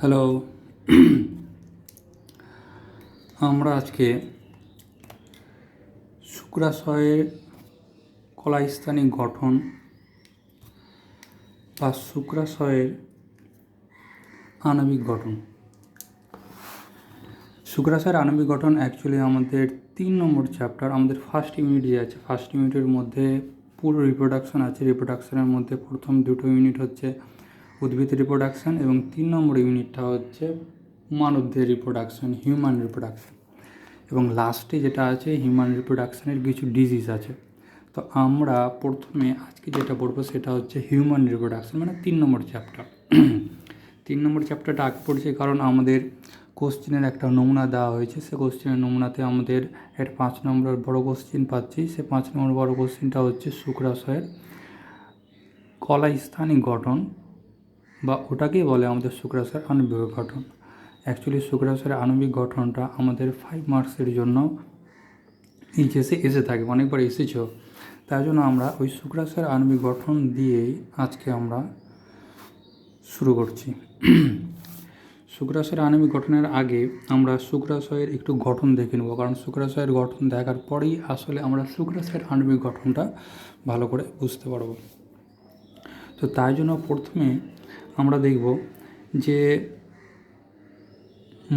Hello. আমরা আজকে শুক্রাশয়ের কলাস্থানিক গঠন বা শুক্রাশয়ের আণবিক গঠন। শুক্রাশয়ের আণবিক গঠন অ্যাকচুয়ালি আমাদের 3 নম্বর চ্যাপ্টার, আমাদের ফার্স্ট ইউনিট যে আছে, ফার্স্ট ইউনিটের মধ্যে পুরো রিপ্রোডাকশন আছে। রিপ্রোডাকশনের মধ্যে প্রথম দুটো ইউনিট হচ্ছে উদ্ভিদ রিপ্রোডাকশন এবং 3 নম্বর ইউনিটটা হচ্ছে মানবদের রিপ্রোডাকশন, হিউম্যান রিপ্রোডাকশন, এবং লাস্টে যেটা আছে হিউম্যান রিপ্রোডাকশনের কিছু ডিজিজ আছে। তো আমরা প্রথমে আজকে যেটা পড়বো সেটা হচ্ছে হিউম্যান রিপ্রোডাকশন, মানে 3 নম্বর চ্যাপ্টার। 3 নম্বর চ্যাপ্টারটা আগে পড়ছে কারণ আমাদের কোশ্চেনের একটা নমুনা দেওয়া হয়েছে। সে কোশ্চেনের নমুনাতে আমাদের একটা 5 নম্বর বড় কোশ্চেন পাচ্ছি। সে 5 নম্বর বড় কোশ্চেনটা হচ্ছে শুক্রাশয়ের কলাস্থানিক গঠন, বা ওটাকেই বলে আমাদের শুক্রাশয়ের আণবিক গঠন। অ্যাকচুয়ালি শুক্রাশয়ের আণবিক গঠনটা আমাদের 5 মার্কসের জন্য এইচএসে এসে থাকে, অনেকবার এসেছেও। তাই জন্য আমরা ওই শুক্রাশয়ের আণবিক গঠন দিয়েই আজকে আমরা শুরু করছি। শুক্রাশয়ের আণবিক গঠনের আগে আমরা শুক্রাশয়ের একটু গঠন দেখে নেব, কারণ শুক্রাশয়ের গঠন দেখার পরেই আসলে আমরা শুক্রাশয়ের আণবিক গঠনটা ভালো করে বুঝতে পারব। তো তাই জন্য প্রথমে আমরা দেখব যে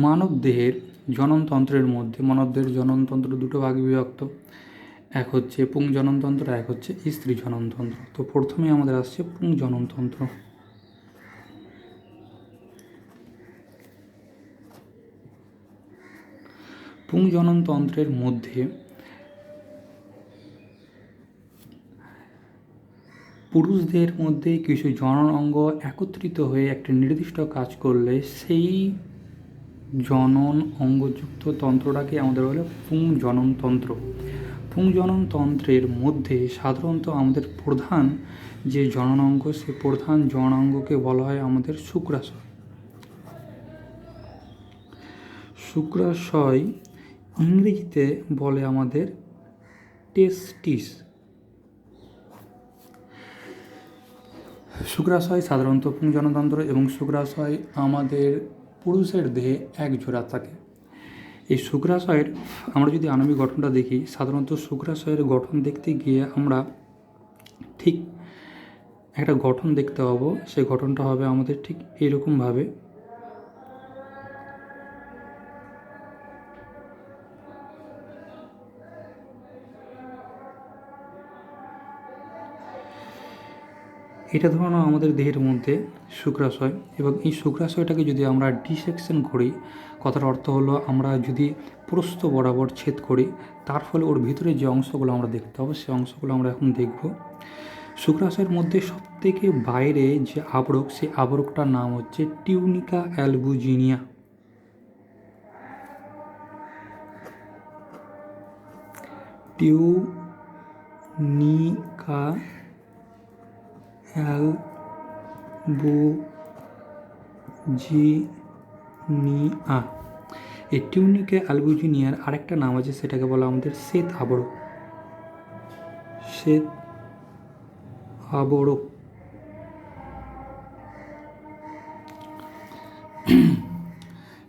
মানবদেহের জননতন্ত্রের মধ্যে মানবদেহের জননতন্ত্র দুটো ভাগে বিভক্ত। এক হচ্ছে পুংজননতন্ত্র, এক হচ্ছে স্ত্রী জননতন্ত্র। তো প্রথমে আমাদের আসছে পুংজননতন্ত্র। পুংজননতন্ত্রের মধ্যে পুরুষদের মধ্যে কিছু জনন অঙ্গ একত্রিত হয়ে একটা নির্দিষ্ট কাজ করলে সেই জনন অঙ্গযুক্ত তন্ত্রটাকে আমাদের বলে পুংজননতন্ত্র। পুংজননতন্ত্রের মধ্যে সাধারণত আমাদের প্রধান যে জননাঙ্গ, সে প্রধান জননাঙ্গকে বলা হয় আমাদের শুক্রাশয়। শুক্রাশয় ইংরেজিতে বলে আমাদের টেস্টিস। শুক্রাশয় সাধারণত পুংজননতন্ত্র, এবং শুক্রাশয় আমাদের পুরুষের দেহে এক জোড়া থাকে। এই শুক্রাশয়ের আমরা যদি আণবিক গঠনটা দেখি, সাধারণত শুক্রাশয়ের গঠন দেখতে গিয়ে আমরা ঠিক একটা গঠন দেখতে পাবো। সেই গঠনটা হবে আমাদের ঠিক এরকমভাবে। এটা ধরুন আমাদের দেহের মধ্যে শুক্রাশয়, এবং এই শুক্রাশয়টাকে যদি আমরা ডিসেকশন করি, কথার অর্থ হলো আমরা যদি প্রস্থ বরাবর ছেদ করি, তার ফলে ওর ভিতরে যে অংশগুলো আমরা দেখতে পাবো সেই অংশগুলো আমরা এখন দেখব। শুক্রাশয়ের মধ্যে সবথেকে বাইরে যে আবরক, সেই আবরকটার নাম হচ্ছে টিউনিকা অ্যালবুজিনিয়া। টিউনিকা অ্যালবুজিনিয়া। এই টিউনিকা অ্যালবুজিনিয়ার আরেকটা নাম আছে, সেটাকে বলা আমাদের শ্বেত আবরক। শ্বেত আবরক।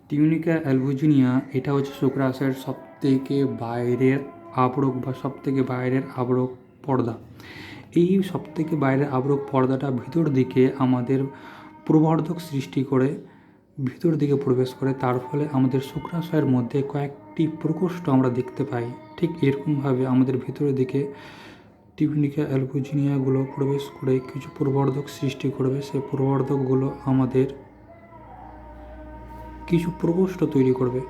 টিউনিকা অ্যালবুজিনিয়া এটা হচ্ছে শুক্রাশয়ের সবথেকে বাইরের আবরক বা সবথেকে বাইরের আবরক পর্দা। এই সবথেকে বাইরের আবরক পর্দাটা ভিতর দিকে আমাদের প্রবর্ধক সৃষ্টি করে ভিতর দিকে প্রবেশ করে, তার ফলে আমাদের শুক্রাশয়ের মধ্যে কয়েকটি প্রকোষ্ঠ আমরা দেখতে পাই। ঠিক এরকমভাবে আমাদের ভিতরের দিকে টিউনিকা অ্যালবুজিনিয়াগুলো প্রবেশ করে কিছু প্রবর্ধক সৃষ্টি করবে। সেই প্রবর্ধকগুলো আমাদের কিছু প্রকোষ্ঠ তৈরি করবে।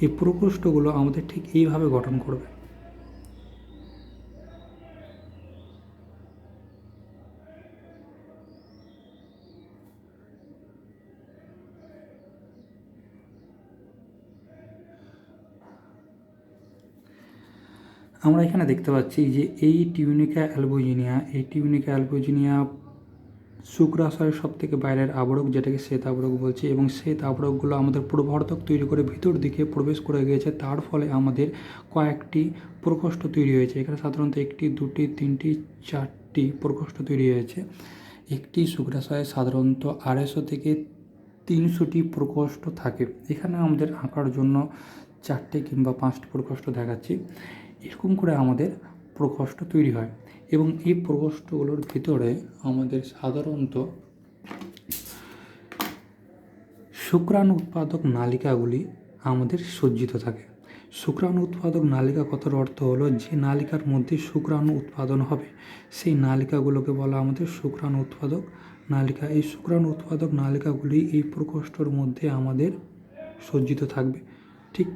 এই প্রকোষ্ঠগুলো আমাদের ঠিক এইভাবে গঠন করবে। আমরা এখানে দেখতে পাচ্ছি যে এই টিউনিকা অ্যালবুজিনিয়া শুক্রাশয়ের সবথেকে বাইরের আবরক, যেটাকে শ্বেত আবরক বলছি, এবং শ্বেত আবরকগুলো আমাদের প্রবর্ধক তৈরি করে ভিতর দিকে প্রবেশ করে গিয়েছে। তার ফলে আমাদের কয়েকটি প্রকোষ্ঠ তৈরি হয়েছে। এখানে সাধারণত 1, 2, 3, 4টি প্রকোষ্ঠ তৈরি হয়েছে। একটি শুক্রাশয়ে সাধারণত 250 থেকে 300টি প্রকোষ্ঠ থাকে। এখানে আমাদের আঁকার জন্য 4টে কিংবা 5টি প্রকোষ্ঠ দেখাচ্ছি। এরকম করে আমাদের প্রকোষ্ঠ তৈরি হয় এবং এই প্রকোষ্ঠগুলোর ভিতরে আমাদের সাধারণত শুক্রাণু উৎপাদক নালিকাগুলি আমাদের সজ্জিত থাকে। শুক্রাণু উৎপাদক নালিকা কথার অর্থ হলো যে নালিকার মধ্যে শুক্রাণু উৎপাদন হবে সেই নালিকাগুলোকে বলা আমাদের শুক্রাণু উৎপাদক নালিকা। এই শুক্রাণু উৎপাদক নালিকাগুলি এই প্রকোষ্ঠর মধ্যে আমাদের সজ্জিত থাকবে ঠিক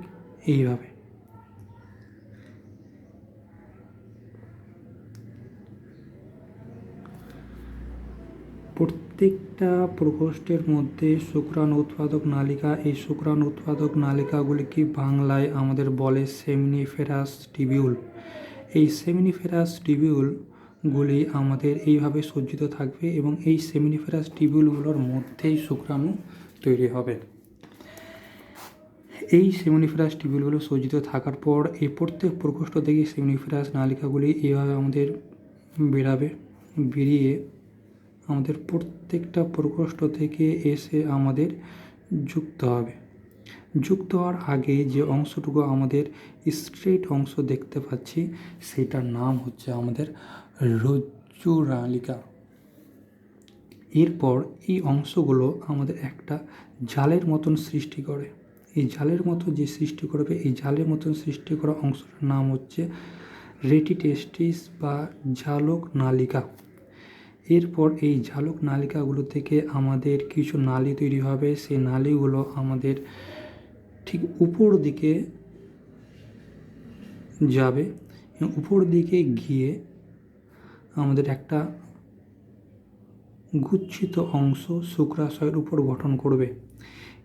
এইভাবে। প্রত্যেকটা প্রকোষ্ঠের মধ্যে শুক্রাণু উৎপাদক নালিকা। এই শুক্রাণু উৎপাদক নালিকাগুলিকে বাংলায় আমাদের বলে সেমিনিফেরাস টিবিউল। এই সেমিনিফেরাস টিবিউলগুলি আমাদের এইভাবে সজ্জিত থাকবে এবং এই সেমিনিফেরাস টিবিউলগুলোর মধ্যেই শুক্রাণু তৈরি হবে। এই সেমিনিফেরাস টিবিউলগুলো সজ্জিত থাকার পর এই প্রত্যেক প্রকোষ্ঠ থেকে সেমিনিফেরাস নালিকাগুলি এইভাবে আমাদের বেরিয়ে আমাদের প্রত্যেকটা প্রকোষ্ঠ থেকে এসে আমাদের যুক্ত হবে। যুক্ত হওয়ার আগে যে অংশটুকু আমাদের স্ট্রেট অংশ দেখতে পাচ্ছি সেটার নাম হচ্ছে আমাদের রজ্জু নালিকা। এরপর এই অংশগুলো আমাদের একটা জালের মতন সৃষ্টি করে। এই জালের মতো যে সৃষ্টি করবে এই জালের মতন সৃষ্টি করা অংশটার নাম হচ্ছে রেটিটেস্টিস বা ঝালক নালিকা। এরপর এই ঝালক নালিকাগুলো থেকে আমাদের কিছু নালী তৈরি হবে। সেই নালীগুলো আমাদের ঠিক উপর দিকে যাবে, উপর দিকে গিয়ে আমাদের একটা গুচ্ছিত অংশ শুক্রাশয়ের উপর গঠন করবে।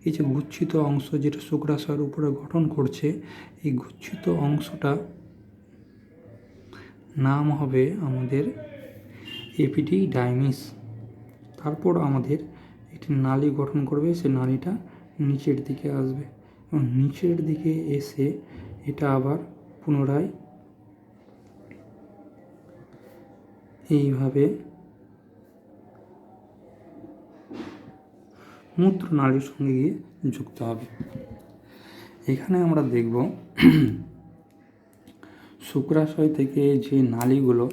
এই যে গুচ্ছিত অংশ যেটা শুক্রাশয়ের উপরে গঠন করছে এই গুচ্ছিত অংশটা নাম হবে আমাদের এপিডিডাইমিস। তারপর আমাদের একটি নালী গঠন করবে, সেই নালীটা নিচের দিকে আসবে এবং নিচের দিকে এসে এটা আবার পুনরায় এইভাবে মূত্রনালীর সঙ্গে গিয়ে যুক্ত হবে। এখানে আমরা দেখব শুক্রাশয় থেকে যে নালীগুলো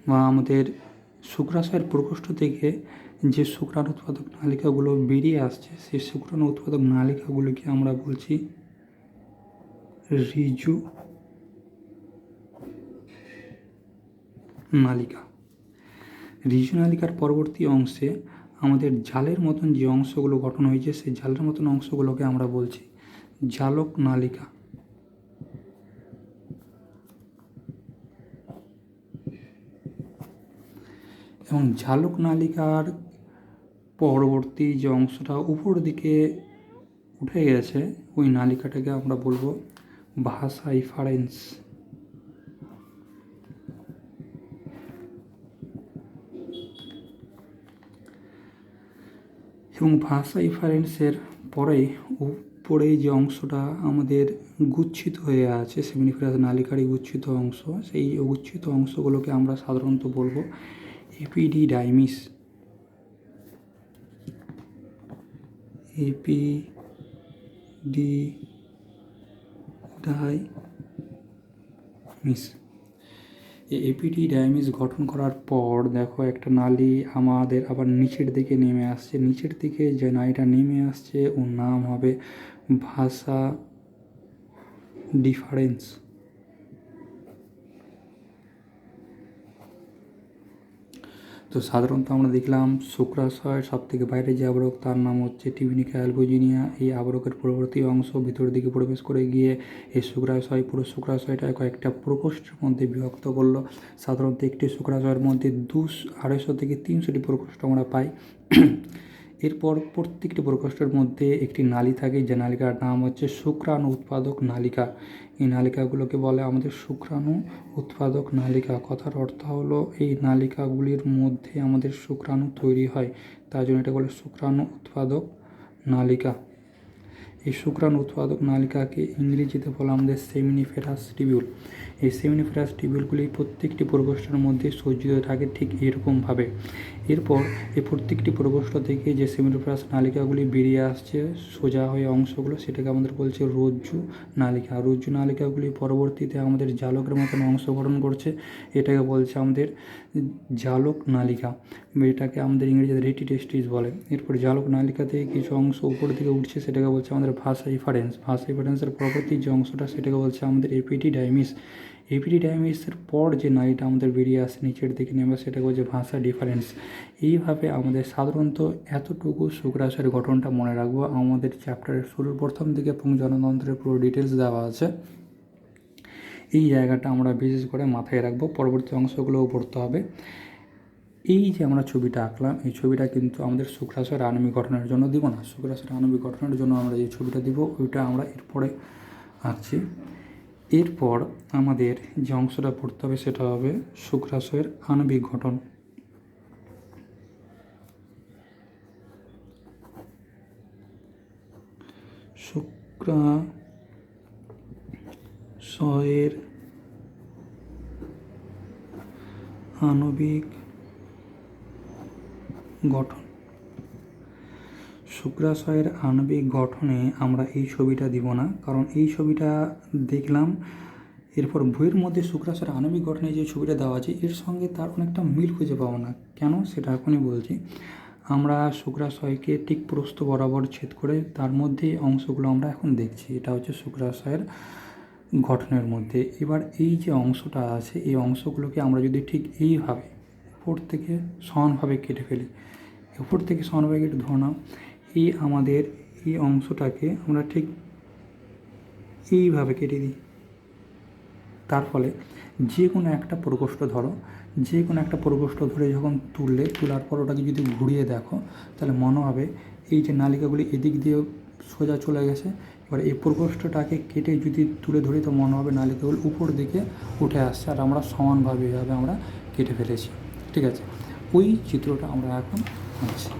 বা আমাদের শুক্রাশয়ের প্রকোষ্ঠ থেকে যে শুক্রাণু উৎপাদক নালিকাগুলো বেরিয়ে আসছে সেই শুক্রাণু উৎপাদক নালিকাগুলিকে আমরা বলছি ঋজু নালিকা। ঋজু নালিকার পরবর্তী অংশে আমাদের জালের মতন যে অংশগুলো গঠন হয়েছে সেই জালের মতন অংশগুলোকে আমরা বলছি জালক নালিকা। এবং ঝালক নালিকার পরবর্তী যে অংশটা উপর দিকে উঠে গেছে ওই নালিকাটাকে আমরা বলবো ভাসা ইফারেন্স। এবং ভাসা ইফারেন্সের পরে উপরে যে অংশটা আমাদের গুচ্ছিত হয়ে আছে সেমিনিফেরাস নালিকারই গুচ্ছিত অংশ, সেই গুচ্ছিত অংশগুলোকে আমরা সাধারণত বলবো এপিডিডাইমিস। এপিডিডাইমিস। এই এপিডিডাইমিস গঠন করার পর দেখো একটা নালী আমাদের আবার নিচের দিকে নেমে আসছে। নিচের দিকে যে নালীটা নেমে আসছে ওর নাম হবে ভাসা ডিফারেন্স। তো সাধারণত আমরা দেখলাম শুক্রাশয়ের সব থেকে বাইরে যে আবরক তার নাম হচ্ছে টিউবিনিকা অ্যালবুজিনিয়া। এই আবরকের পরবর্তী অংশ ভিতরের দিকে প্রবেশ করে গিয়ে এই শুক্রাশয় পুরো শুক্রাশয়টা কয়েকটা প্রকোষ্ঠের মধ্যে বিভক্ত করলো। সাধারণত একটি শুক্রাশয়ের মধ্যে 250 থেকে 300টি প্রকোষ্ঠ আমরা পাই। এরপর প্রত্যেকটি প্রকোষ্ঠের মধ্যে একটি নালী থাকে যে নালিকার নাম হচ্ছে শুক্রাণু উৎপাদক নালিকা। এই নালিকাগুলোকে বলে আমাদের শুক্রাণু উৎপাদক নালিকা। কথার অর্থ হলো এই নালিকাগুলির মধ্যে আমাদের শুক্রাণু তৈরি হয়, তার জন্য এটা বলে শুক্রাণু উৎপাদক নালিকা। এই শুক্রাণু উৎপাদক নালিকাকে ইংরেজিতে বলা আমাদের সেমিনিফেরাস টিবিউল। এই সেমিনিফেরাস টিবিউলগুলি প্রত্যেকটি প্রকোষ্ঠের মধ্যে সজ্জিত থাকে ঠিক এরকমভাবে। এরপর এই প্রত্যেকটি প্রকোষ্ঠ থেকে যে সেমিরফাস নালিকাগুলি বেরিয়ে আসছে সোজা হয়ে অংশগুলো, সেটাকে আমাদের বলছে রজ্জু নালিকা। রজ্জু নালিকাগুলি পরবর্তীতে আমাদের জালকের মতন অংশ গঠন করছে, এটাকে বলছে আমাদের জালক নালিকা, এটাকে আমাদের ইংরেজিতে রেটিটেস্টিস বলে। এরপর জালক নালিকা থেকে কিছু অংশ উপর দিকে উঠছে, সেটাকে বলছে আমাদের ভাষা ইফারেন্স। ভাষা ইফারেন্সের পরবর্তী যে অংশটা সেটাকে বলছে আমাদের এপিডিডাইমিস। এপিডিডাইমিসের পর যে নালীটা আমাদের বেরিয়ে আসে নিচের দিকে নেমে, সেটাকে বলছে ভাষা ডিফারেন্স। এইভাবে আমাদের সাধারণত এতটুকু শুক্রাশয়ের গঠনটা মনে রাখবো। আমাদের চ্যাপ্টারের শুরুর প্রথম দিকে পুংজনতন্ত্রের পুরো ডিটেলস দেওয়া আছে, এই জায়গাটা আমরা বিশেষ করে মাথায় রাখবো, পরবর্তী অংশগুলোও পড়তে হবে। এই যে আমরা ছবিটা আঁকলাম, এই ছবিটা কিন্তু আমাদের শুক্রাশয়ের আণবিক গঠনের জন্য দিব না। শুক্রাশয়ের আণবিক গঠনের জন্য আমরা যে ছবিটা দিব ওইটা আমরা এরপরে আঁকছি। এরপর আমাদের যে অংশটা পড়তে হবে সেটা হবে শুক্রাশয়ের আণবিক গঠন। শুক্রাশয়ের আণবিক গঠন। শুক্রাশয়ের আণবিক গঠনে আমরা এই ছবিটা দিব না, কারণ এই ছবিটা দেখলাম এরপর বইয়ের মধ্যে শুক্রাশয়ের আণবিক গঠনে যে ছবিটা দেওয়া আছে এর সঙ্গে তার অনেকটা মিল খুঁজে পাবো না। কেন সেটা এখনই বলছি। আমরা শুক্রাশয়কে ঠিক প্রস্থ বরাবর ছেদ করে তার মধ্যে অংশগুলো আমরা এখন দেখছি, এটা হচ্ছে শুক্রাশয়ের গঠনের মধ্যে। এবার এই যে অংশটা আছে এই অংশগুলোকে আমরা যদি ঠিক এইভাবে উপর থেকে সমানভাবে কেটে ফেলি, উপর থেকে সমানভাবে কেটে ধরে নাও এই আমাদের এই অংশটাকে আমরা ঠিক এইভাবে কেটে দিই। তার ফলে যে কোনো একটা প্রকোষ্ঠ ধরো, যে কোনো একটা প্রকোষ্ঠ ধরে যখন তোলার পর ওটাকে যদি ঘুরিয়ে দেখো, তাহলে মনে হবে এই যে নালিকাগুলি এদিক দিয়ে সোজা চলে গেছে। এবার এই প্রকোষ্ঠটাকে কেটে যদি তুলে ধরি তো মনে হবে নালিকাগুলি উপর দিকে উঠে আসছে, আর আমরা সমানভাবে এভাবে আমরা কেটে ফেলেছি। ঠিক আছে, ওই চিত্রটা আমরা এখন আঁকছি।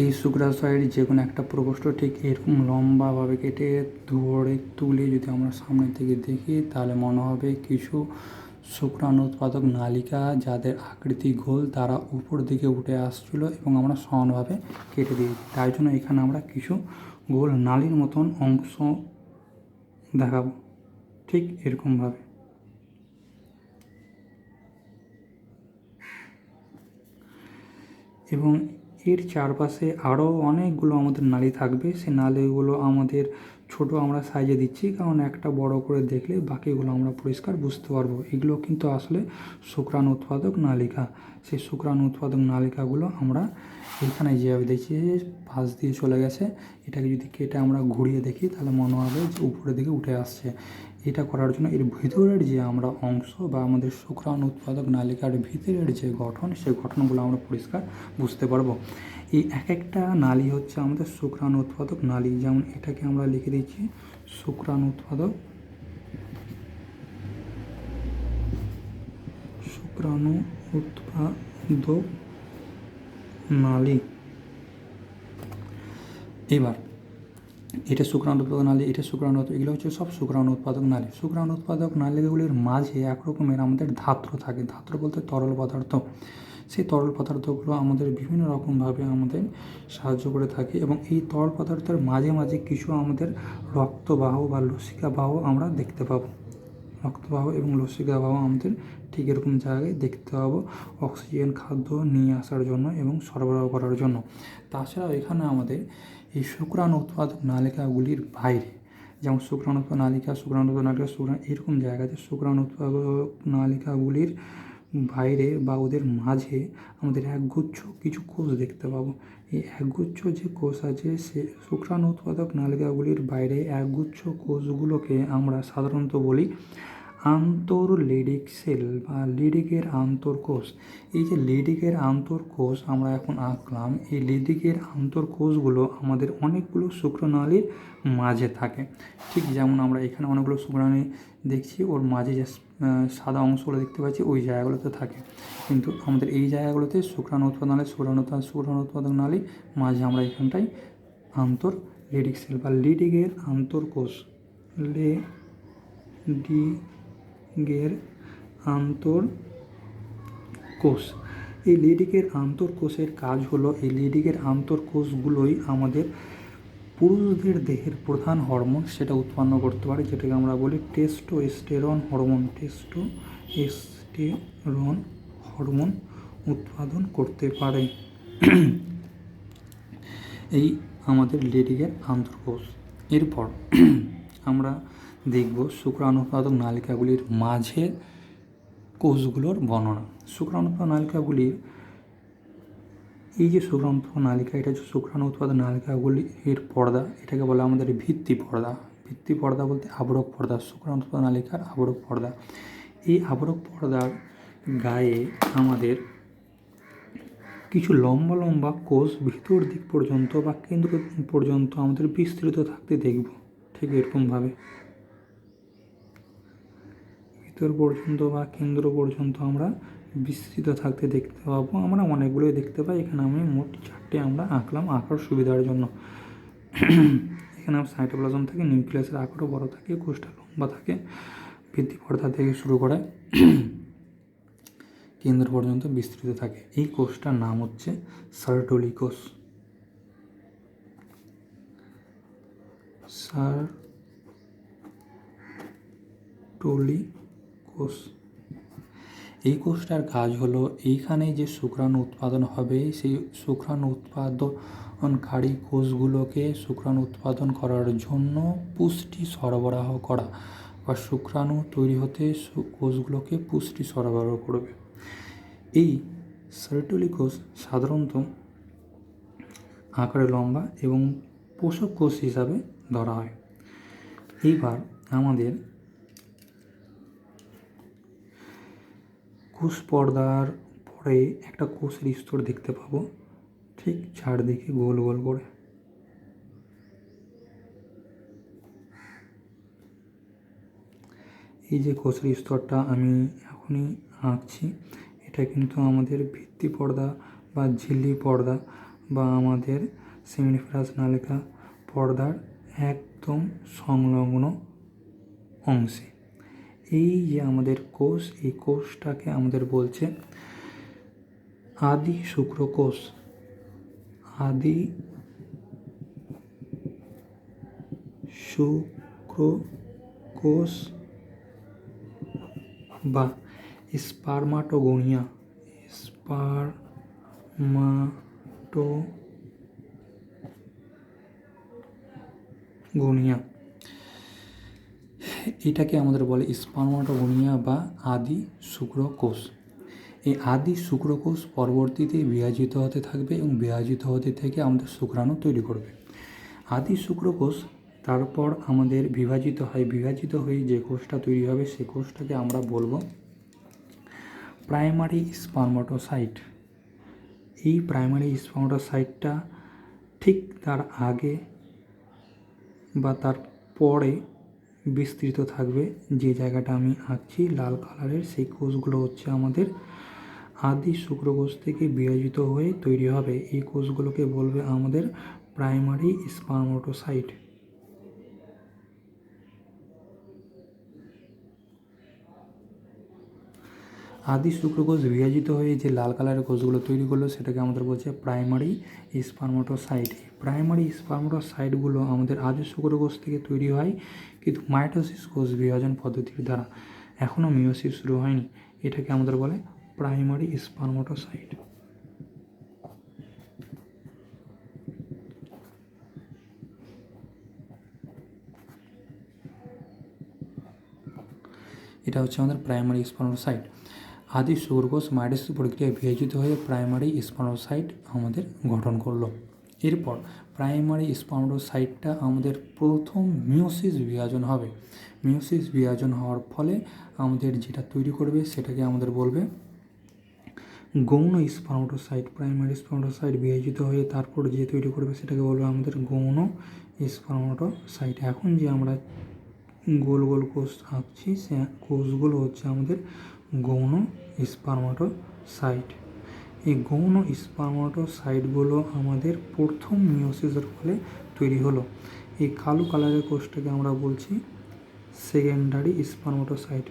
এই শুক্রাশয়ের যে কোনো একটা প্রকোষ্ঠ ঠিক এরকম লম্বাভাবে কেটে ধরে তুলে যদি আমরা সামনে থেকে দেখি, তাহলে মনে হবে কিছু শুক্রাণু উৎপাদক নালিকা যাদের আকৃতি গোল তারা উপর দিকে উঠে আসছিল এবং আমরা সমানভাবে কেটে দিয়েছি। তাই জন্য এখানে আমরা কিছু গোল নালীর মতন অংশ দেখাবো, ঠিক এরকমভাবে। এবং এর চারপাশে আরও অনেকগুলো আমাদের নালী থাকবে, সেই নালীগুলো আমাদের ছোট আমরা সাইজে দিচ্ছি, কারণ একটা বড় করে দেখলে বাকিগুলো আমরা পরিষ্কার বুঝতে পারবো। এগুলো কিন্তু আসলে শুক্রাণু উৎপাদক নালিকা। সেই শুক্রাণু উৎপাদক নালিকাগুলো আমরা এখানে যেভাবে দেখছি পাশ দিয়ে চলে গেছে, এটাকে যদি কেটে আমরা ঘুরিয়ে দেখি তাহলে মনে হবে যে উপরের দিকে উঠে আসছে। এটা করার জন্য এর ভিতরের যে আমরা অংশ বা আমাদের শুক্রাণু উৎপাদক নালিকার ভিতরের যে গঠন, সেই গঠনগুলো আমরা পরিষ্কার বুঝতে পারবো। এই এক একটা নালী হচ্ছে আমাদের শুক্রাণু উৎপাদক নালী। যেমন এটাকে আমরা লিখে দিচ্ছি শুক্রাণু উৎপাদক নালী। এবার এটা শুক্রাণু উৎপাদক নালী, এটা শুক্রাণু, এগুলো হচ্ছে সব শুক্রাণু উৎপাদক নালী। শুক্রাণু উৎপাদক নালীগুলির মাঝে এক রকমের আমাদের ধাত্র থাকে। ধাত্র বলতে তরল পদার্থ। সেই তরল পদার্থগুলো আমাদের বিভিন্ন রকমভাবে আমাদের সাহায্য করে থাকে, এবং এই তরল পদার্থের মাঝে মাঝে কিছু আমাদের রক্তবাহ বা লসিকাবাহ আমরা দেখতে পাবো। রক্তবাহ এবং লসিকাবাহ আমাদের ঠিক এরকম জায়গায় দেখতে পাবো, অক্সিজেন খাদ্য নিয়ে আসার জন্য এবং সরবরাহ করার জন্য। তাছাড়াও এখানে আমাদের এই শুক্রাণু উৎপাদক নালিকাগুলির বাইরে, যেমন শুক্রাণু উৎপাদক নালিকা এরকম জায়গাতে শুক্রাণু উৎপাদক নালিকাগুলির বাইরে বা ওদের মাঝে আমাদের একগুচ্ছ কিছু কোষ দেখতে পাবো। এই একগুচ্ছ যে কোষ আছে সে শুক্রাণু উৎপাদক নালিকাগুলির বাইরে একগুচ্ছ কোষগুলোকে আমরা সাধারণত বলি আন্তঃলিডিক সেল বা লিডিকের আন্তঃকোষ। এই যে লিডিকের আন্তঃকোষ আমরা এখন আঁকলাম, এই লিডিকের আন্তঃকোষগুলো আমাদের অনেকগুলো শুক্রনালীর মাঝে থাকে। ঠিক যেমন আমরা এখানে অনেকগুলো শুক্রনালী দেখছি, ওর মাঝে যে সাদা অংশগুলো দেখতে পাচ্ছি ওই জায়গাগুলোতে থাকে, কিন্তু আমাদের এই জায়গাগুলোতে শুক্রাণু উৎপাদন নালী, শুক্রাণু উৎপাদন নালী মাঝে আমরা এখানটায় লিডিক সেল বা লিডিকের আন্তঃকোষ, লিডিকের আন্তঃকোষ। এই লিডিকের আন্তঃকোষের কাজ হলো, এই লিডিকের আন্তঃকোষগুলোই আমাদের পুরুষদের দেহের প্রধান হরমোন সেটা উৎপন্ন করতে পারে, যেটাকে আমরা বলি টেস্টোস্টেরন হরমোন। টেস্টোস্টেরন হরমোন উৎপাদন করতে পারে এই আমাদের লিডিকের আন্তঃকোষ। এরপর আমরা দেখব শুক্রাণুৎপাদক নালিকাগুলির মাঝে কোষগুলোর বর্ণনা। শুক্রাণুৎপাদক নালিকাগুলির এই যে শুক্রাণুৎপাদক নালিকা, এটা হচ্ছে শুক্রাণু উৎপাদন নালিকাগুলির পর্দা, এটাকে বলে আমাদের ভিত্তি পর্দা। ভিত্তি পর্দা বলতে আবরক পর্দা, শুক্রাণু উৎপাদন নালিকার আবরক পর্দা। এই আবরক পর্দার গায়ে আমাদের কিছু লম্বা লম্বা কোষ ভিতর দিক পর্যন্ত বা কেন্দ্র পর্যন্ত আমাদের বিস্তৃত থাকতে দেখব। ঠিক এরকমভাবে ভিতর পর্যন্ত বা কেন্দ্র পর্যন্ত আমরা বিস্তৃত থাকতে দেখতে পাবো। আমরা অনেকগুলোই দেখতে পাই, এখানে আমি মোট 4টে আমরা আঁকলাম আঁকার সুবিধার জন্য। এখানে সাইটোপ্লাজম থেকে নিউক্লিয়াসের আকারও বড় থাকে, কোষটা লম্বা থাকে, ভিত্তি পর্দা থেকে শুরু করে কেন্দ্র পর্যন্ত বিস্তৃত থাকে। এই কোষটার নাম হচ্ছে সার্টোলি কোষ। সার্টোলি কোষ। এই কোষটার কাজ হলো, এইখানে যে শুক্রাণু উৎপাদন হবে সেই শুক্রাণু উৎপাদনকারী কোষগুলোকে শুক্রাণু উৎপাদন করার জন্য পুষ্টি সরবরাহ করা, বা শুক্রাণু তৈরি হতে কোষগুলোকে পুষ্টি সরবরাহ করবে। এই সার্টোলি কোষ সাধারণত আকারে লম্বা এবং পোষক কোষ হিসাবে ধরা হয়। এইবার আমাদের কোষ পর্দার পরে একটা কোষের স্তর দেখতে পাবো, ঠিক চারদিকে গোল গোল করে। এই যে কোষের স্তরটা আমি এখনই আঁকছি, এটা কিন্তু আমাদের ভিত্তি পর্দা বা ঝিল্লি পর্দা বা আমাদের সেমিনিফেরাস নালিকা পর্দার একদম সংলগ্ন অংশে। এই যে আমাদের কোষ, এই কোষটাকে আমাদের বলছে আদি শুক্রকোষ। আদি শুক্রকোষ বা স্পারমাটোগোনিয়া। এটাকে আমাদের বলে স্পারমাটোগোনিয়া বা আদি শুক্রকোষ। এই আদি শুক্রকোষ পরবর্তীতে বিভাজিত হতে থাকবে এবং বিভাজিত হতে থেকে আমাদের শুক্রাণু তৈরি করবে। আদি শুক্রকোষ তারপর আমাদের বিভাজিত হয়ে যে কোষটা তৈরি হবে সে কোষটাকে আমরা বলবো প্রাইমারি স্পারমাটোসাইট। এই প্রাইমারি স্পারমাটোসাইটটা ঠিক তার আগে বা তার পরে বিস্তৃত থাকবে। যে জায়গাটা আমি আঁকছি লাল কালারের, সেই কোষগুলো হচ্ছে আমাদের আদি শুক্রকোষ থেকে বিভাজিত হয়ে তৈরি হবে। এই কোষগুলোকে বলবে আমাদের প্রাইমারি স্পারমাটোসাইট। আদি শুক্রকোষ বিভাজিত হয়ে যে লাল কালারের কোষগুলো তৈরি করলো সেটাকে আমাদের বলছে প্রাইমারি স্পারমাটোসাইট। প্রাইমারি স্পারমাটোসাইটগুলো আমাদের আদি শুক্রকোষ থেকে তৈরি হয়, কিন্তু মাইটোসিস কোষ বিভাজন পদ্ধতির দ্বারা। এখনও মিওসিস শুরু হয়নি। এটাকে আমাদের বলে প্রাইমারি স্পারমাটোসাইট। এটা হচ্ছে আমাদের প্রাইমারি স্পারমাটোসাইট। আদি শুক্রকোষ মাইটোসিস প্রক্রিয়ায় বিভাজিত হয়ে প্রাইমারি স্পারমাটোসাইট আমাদের গঠন করলো। এরপর প্রাইমারি স্পার্মাটোসাইটটা আমাদের প্রথম মিওসিস বিভাজন হবে। মিওসিস বিভাজন হওয়ার ফলে আমাদের যেটা তৈরি করবে সেটাকে আমাদের বলবে গৌণ স্পার্মাটোসাইট। প্রাইমারি স্পার্মাটোসাইট বিভাজিত হয়ে তারপর যে তৈরি করবে সেটাকে বলবে আমাদের গৌণ স্পার্মাটোসাইট। এখন যে আমরা গোল গোল কোষ আঁকছি সে কোষগুলো হচ্ছে আমাদের গৌণ স্পার্মাটোসাইট। এই গৌণ স্পার্মাটোসাইটগুলো আমাদের প্রথম মিওসিসের ফলে তৈরি হলো। এই কালো কালারের কোষটাকে আমরা বলছি সেকেন্ডারি স্পার্মাটোসাইট।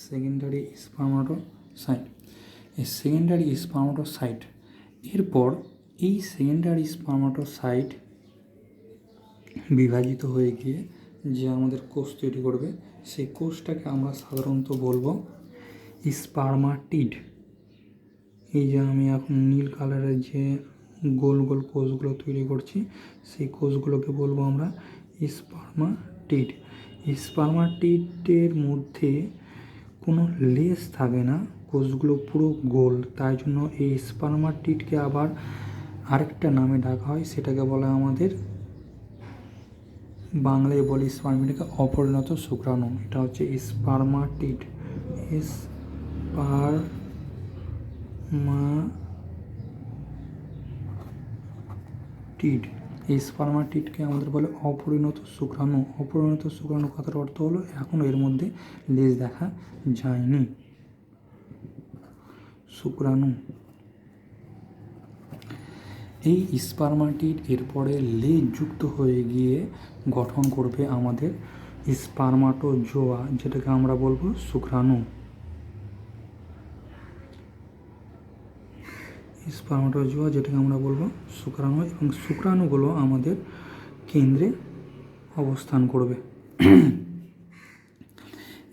Secondary spermatocyte. এই সেকেন্ডারি স্পার্মাটোসাইট এরপর এই সেকেন্ডারি স্পার্মাটোসাইট বিভাজিত হয়ে গিয়ে যে আমাদের কোষ তৈরি করবে সেই কোষটাকে আমরা সাধারণত বলবো স্পার্মাটিড। এই যে আমি এখন নীল কালারের যে গোল গোল কোষগুলো তৈরি করছি সেই কোষগুলোকে বলবো আমরা স্পার্মাটিড। স্পার্মাটিডের মধ্যে কোনো লেজ থাকে না, কোষগুলো পুরো গোল, তাই জন্য এই স্পার্মাটিডকে আবার আরেকটা নামে ডাকা হয়, সেটাকে বলা আমাদের বাংলায় বলি স্পার্মাটিডকে অপরিণত শুক্রাণু। এটা হচ্ছে স্পার্মাটিড। স্পার্মাটিড, এই স্পার্মাটিডকে আমাদের বলে অপরিণত শুক্রাণু। অপরিণত শুক্রাণু কথার অর্থ হলো এখন এর মধ্যে লেজ দেখা যায়নি। শুক্রাণু এই স্পার্মাটিড এরপরে লেজ যুক্ত হয়ে গিয়ে গঠন করবে আমাদের স্পার্মাটোজোয়া, যেটাকে আমরা বলবো শুক্রাণু। স্পার্মাটোজোয়া যেটাকে আমরা বলবো শুক্রাণু, এবং শুক্রাণুগুলো আমাদের কেন্দ্রে অবস্থান করবে।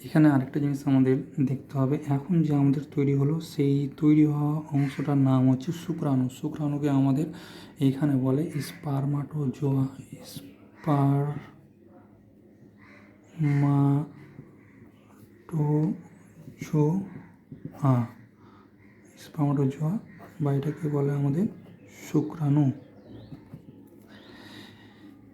এখানে আরেকটা জিনিস আমাদের দেখতে হবে, এখন যে আমাদের তৈরি হলো সেই তৈরি হওয়া অংশটার নাম হচ্ছে শুক্রাণু। শুক্রাণুকে আমাদের এইখানে বলে স্পার্মাটোজোয়া। স্পার্মাটোজোয়া বা এটাকে বলে আমাদের শুক্রাণু।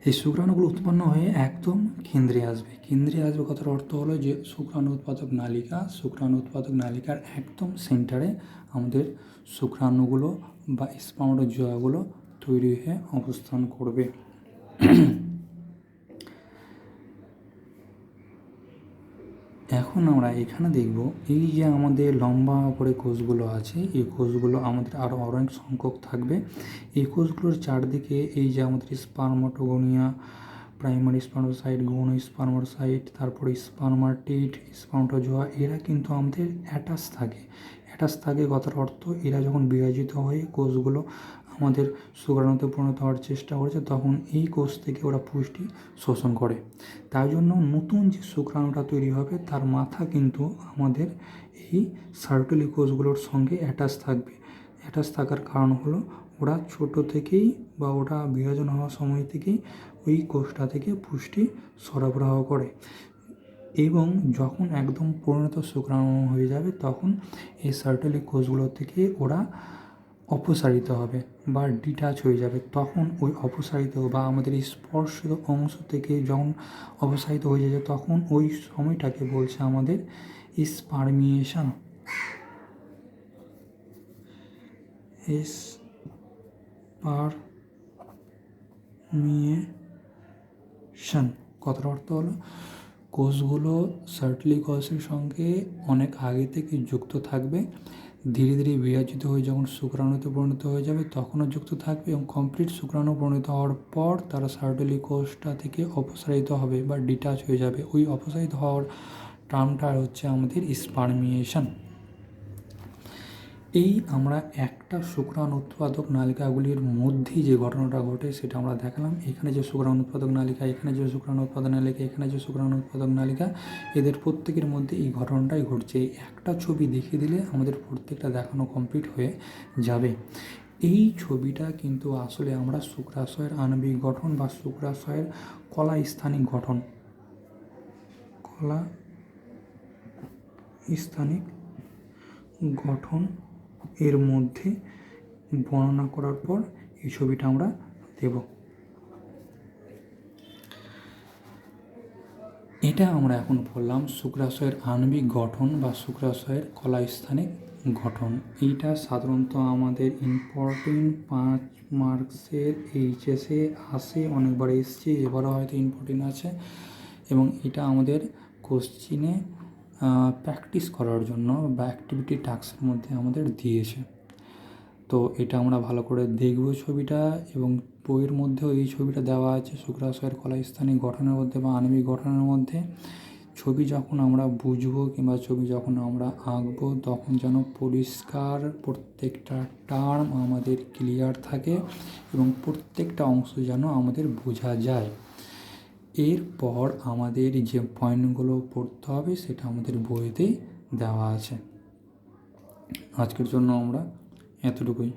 এই শুক্রাণুগুলো উৎপন্ন হয়ে একদম কেন্দ্রে আসবে। কেন্দ্রে আসবে কথার অর্থ হলো যে শুক্রাণু উৎপাদক নালিকা, শুক্রাণু উৎপাদক নালিকার একদম সেন্টারে আমাদের শুক্রাণুগুলো বা স্পার্মাটোজোয়াগুলো তৈরি হয়ে অবস্থান করবে। এখন আমরা এখানে দেখব এই যে আমাদের লম্বা করে কোষগুলো আছে, এই কোষগুলো আমাদের আরও অনেক সংখ্যক থাকবে। এই কোষগুলোর চারদিকে এই যে আমাদের স্পার্মাটোগোনিয়া, প্রাইমারি স্পার্মাটোসাইট, গৌণ স্পার্মাটোসাইট, তারপরে স্পার্মাটিড, স্পার্মাটোজোয়া, এরা কিন্তু আমাদের অ্যাটাচ থাকে। অ্যাটাচ থাকে কথার অর্থ এরা যখন বিভাজিত হয়ে কোষগুলো আমাদের শুক্রাণুতে পরিণত হওয়ার চেষ্টা করেছে তখন এই কোষ থেকে ওরা পুষ্টি শোষণ করে। তাই জন্য নতুন যে শুক্রাণুটা তৈরি হবে তার মাথা কিন্তু আমাদের এই সার্টলি কোষগুলোর সঙ্গে অ্যাটাচ থাকবে। অ্যাটাচ থাকার কারণ হলো ওরা ছোট থেকেই বা ওরা বিভাজন হওয়ার সময় থেকেই ওই কোষটা থেকে পুষ্টি সরবরাহ করে, এবং যখন একদম পরিণত শুক্রাণু হয়ে যাবে তখন এই সার্টলি কোষগুলো থেকে ওরা অপসারিত হবে বা ডিটাচ হয়ে যাবে। তখন ওই অপসারিত বা আমাদের স্পর্শিত অংশ থেকে যখন অপসারিত হয়ে যাবে তখন ওই সময়টাকে বলছে আমাদের স্পারমিয়েশন। কথার অর্থ হলো কোষগুলো সার্টলি কোষের সঙ্গে অনেক আগে থেকে যুক্ত থাকবে, ধীরে ধীরে বিভাজিত হয়ে যখন শুক্রাণুতে পরিণত হয়ে যাবে তখনও যুক্ত থাকবে, এবং কমপ্লিট শুক্রাণু পরিণত হওয়ার পর তারা সার্টলি কোষটা থেকে অপসারিত হবে বা ডিটাচ হয়ে যাবে। ওই অপসারিত হওয়ার টার্মটা হচ্ছে আমাদের স্পারমিয়েশন। এই আমরা একটা শুক্রাণু উৎপাদক নালিকাগুলির মধ্যেই যে ঘটনাটা ঘটে সেটা আমরা দেখালাম। এখানে যে শুক্রাণু উৎপাদক নালিকা, এখানে যে শুক্রাণু উৎপাদক নালিকা, এখানে যে শুক্রাণু উৎপাদক নালিকা, এদের প্রত্যেকের মধ্যে এই ঘটনাটাই ঘটছে। এই একটা ছবি দেখিয়ে দিলে আমাদের প্রত্যেকটা দেখানো কমপ্লিট হয়ে যাবে। এই ছবিটা কিন্তু আসলে আমরা শুক্রাশয়ের আণবিক গঠন বা শুক্রাশয়ের কলাস্থানিক গঠন কলা স্থানিক গঠন এর মধ্যে বর্ণনা করার পর এই ছবিটা আমরা দেব। এটা আমরা এখন পড়লাম শুক্রাশয়ের আণবিক গঠন বা শুক্রাশয়ের কলাস্থানিক গঠন। এইটা সাধারণত আমাদের ইম্পর্টেন্ট 5 মার্কসের এইচএসে আসে, অনেকবার এসছে, এবারও হয়তো ইম্পর্টেন্ট আছে, এবং এটা আমাদের কোশ্চিনে প্র্যাকটিস করার জন্য বা অ্যাক্টিভিটি টাস্কের মধ্যে আমাদের দিয়েছে। তো এটা আমরা ভালো করে দেখব ছবিটা, এবং বইয়ের মধ্যেও এই ছবিটা দেওয়া আছে শুক্রাশয়ের কলাস্থানিক গঠনের মধ্যে বা আণবিক গঠনের মধ্যে। ছবি যখন আমরা বুঝবো কিংবা ছবি যখন আমরা আঁকবো তখন যেন পরিষ্কার প্রত্যেকটা টার্ম আমাদের ক্লিয়ার থাকে এবং প্রত্যেকটা অংশ যেন আমাদের বোঝা যায়। এরপর আমাদের যে পয়েন্টগুলো পড়তে হবে সেটা আমাদের বইতেই দেওয়া আছে। আজকের জন্য আমরা এতটুকুই।